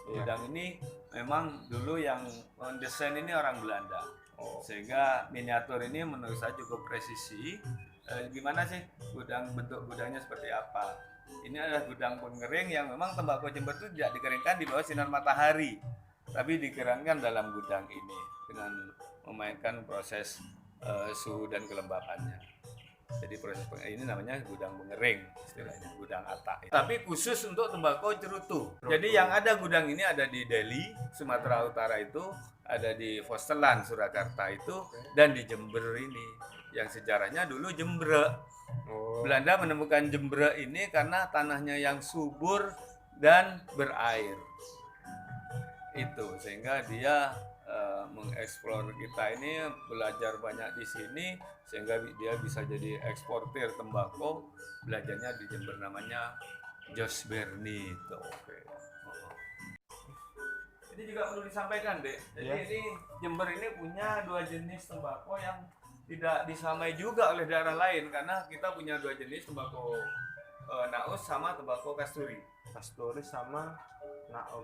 Gudang ini memang dulu yang mendesain ini orang Belanda. Sehingga miniatur ini menurut saya cukup presisi. Gimana sih bentuk gudangnya seperti apa? Ini adalah gudang pengering yang memang tembakau Jember itu tidak dikeringkan di bawah sinar matahari, tapi dikeringkan dalam gudang ini dengan memainkan proses suhu dan kelembapannya. Jadi proses ini namanya gudang pengering, istilahnya gudang atak. Tapi khusus untuk tembakau cerutu. Jadi yang ada gudang ini ada di Delhi, Sumatera Utara itu, ada di Vosteland, Surakarta itu, dan di Jember ini. Yang sejarahnya dulu Jember. Belanda menemukan Jember ini karena tanahnya yang subur dan berair. Itu sehingga dia mengeksplor kita ini, belajar banyak di sini sehingga dia bisa jadi eksportir tembakau. Belajarnya di Jember namanya Jos Berni itu. Ini juga perlu disampaikan, Dek. Jadi ini Jember ini punya dua jenis tembakau yang tidak disamai juga oleh daerah lain, karena kita punya dua jenis tembakau, naus sama tembakau kasturi. Kasturi sama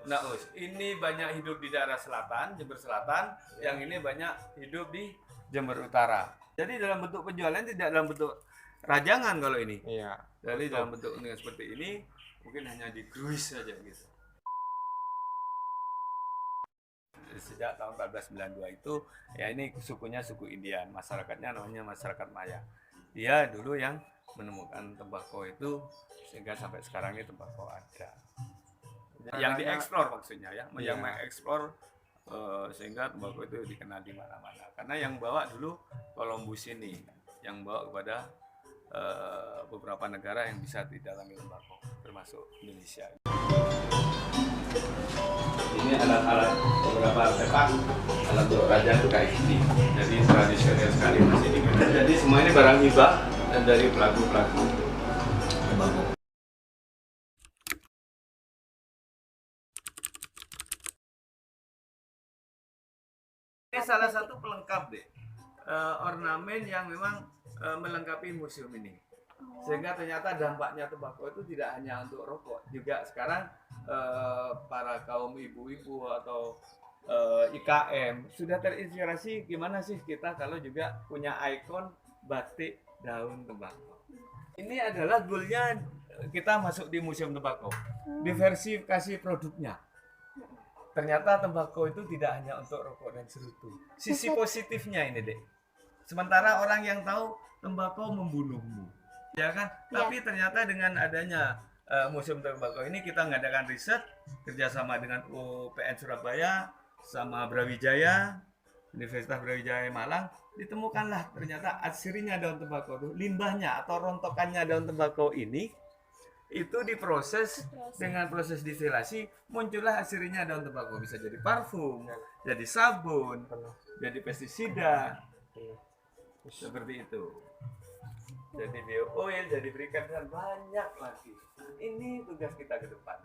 naus. Ini banyak hidup di daerah selatan, Jember Selatan. Yang ini banyak hidup di Jember Utara. Jadi dalam bentuk penjualan tidak dalam bentuk rajangan kalau ini. Iya. Jadi dalam bentuk seperti ini mungkin hanya di cruise saja gitu. Sejak tahun 1492 itu ya ini sukunya suku Indian, masyarakatnya namanya masyarakat Maya. Dia dulu yang menemukan tembakau itu sehingga sampai sekarang ini tembakau ada. Yang dieksplor maksudnya ya, yang mengeksplor sehingga tembakau itu dikenal di mana-mana. Karena yang bawa dulu Columbus ini, yang bawa kepada beberapa negara yang bisa didalami tembakau, termasuk Indonesia. Ini alat-alat, beberapa artefak alat untuk raja itu kayak gini. Jadi tradisional sekali masih dikenal. Jadi semua ini barang hibah dan dari pelaku-pelaku tembakau. Ini salah satu pelengkap deh, ornamen yang memang melengkapi museum ini. Sehingga ternyata dampaknya tembakau itu tidak hanya untuk rokok, juga sekarang para kaum ibu-ibu atau IKM sudah terinspirasi gimana sih kita kalau juga punya ikon batik daun tembakau. Ini adalah goalnya kita masuk di museum tembakau, diversifikasi produknya. Ternyata tembakau itu tidak hanya untuk rokok dan cerutu. Sisi positifnya ini, Dek. Sementara orang yang tahu tembakau membunuhmu, ya kan? Ya. Tapi ternyata dengan adanya museum tembakau ini kita mengadakan riset kerjasama dengan UPN Surabaya sama Brawijaya, Universitas Brawijaya Malang, ditemukanlah ternyata aslinya daun tembakau itu, limbahnya atau rontokannya daun tembakau ini itu diproses dengan proses distilasi, muncullah aslinya daun tembakau, bisa jadi parfum, jadi sabun, jadi pestisida, seperti itu. Jadi bio oil, jadi berikan dan banyak lagi. Ini tugas kita ke depan.